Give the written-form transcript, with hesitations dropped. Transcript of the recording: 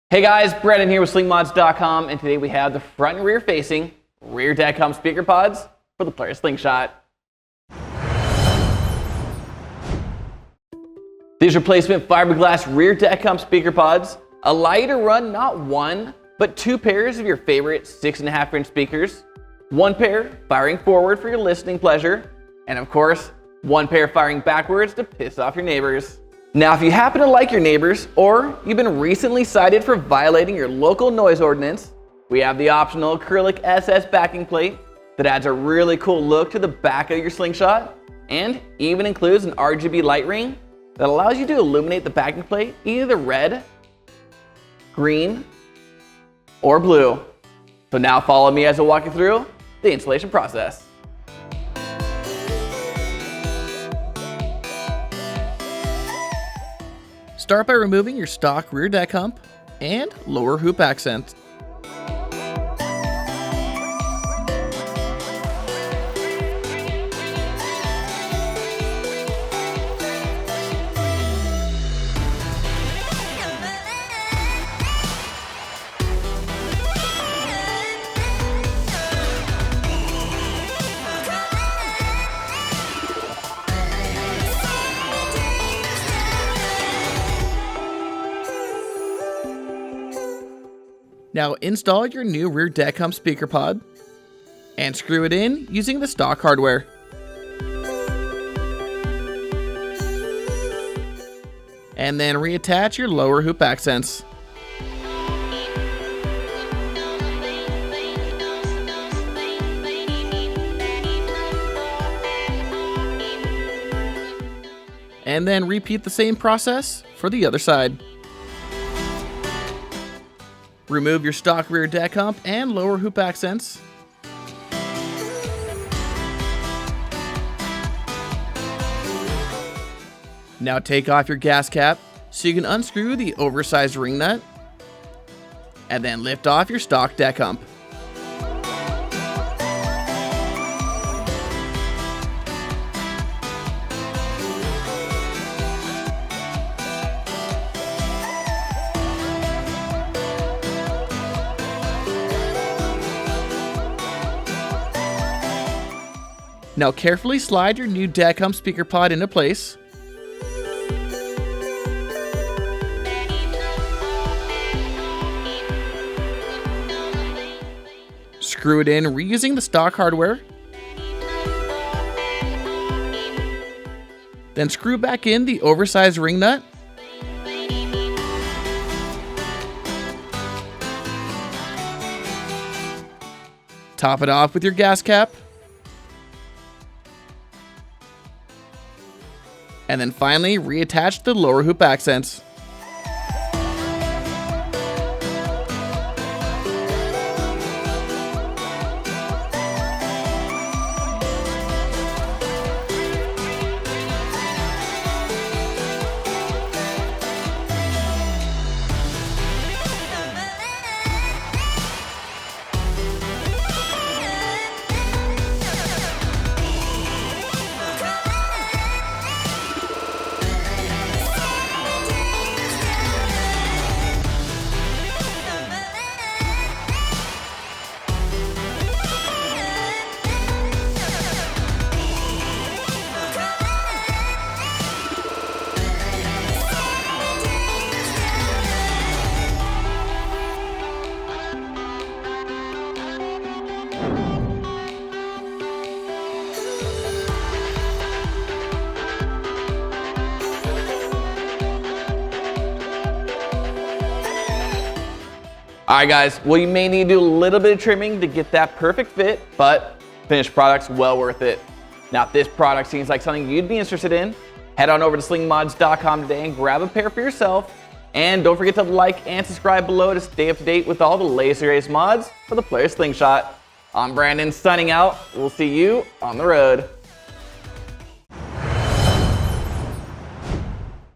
Hey guys, Brandon here with Slingmods.com, and today we have the front and rear facing rear deck hump speaker pods for the Polaris Slingshot. These replacement fiberglass rear deck hump speaker pods allow you to run not one, but two pairs of your favorite 6.5-inch speakers. One pair firing forward for your listening pleasure, and of course, one pair firing backwards to piss off your neighbors. Now, if you happen to like your neighbors, or you've been recently cited for violating your local noise ordinance, we have the optional acrylic SS backing plate that adds a really cool look to the back of your Slingshot, and even includes an RGB light ring that allows you to illuminate the backing plate either red, green, or blue. So now follow me as I walk you through the installation process. Start by removing your stock rear deck hump and lower hoop accent. Now install your new rear deck hump speaker pod and screw it in using the stock hardware. And then reattach your lower hoop accents. And then repeat the same process for the other side. Remove your stock rear deck hump and lower hoop accents. Now take off your gas cap so you can unscrew the oversized ring nut, and then lift off your stock deck hump. Now carefully slide your new deck hump speaker pod into place. Screw it in reusing the stock hardware. Then screw back in the oversized ring nut. Top it off with your gas cap. And then finally reattach the lower hoop accents. Alright guys, well you may need to do a little bit of trimming to get that perfect fit, but finished product's well worth it. Now if this product seems like something you'd be interested in, head on over to slingmods.com today and grab a pair for yourself. And don't forget to like and subscribe below to stay up to date with all the latest race mods for the Polaris Slingshot. I'm Brandon signing out. We'll see you on the road.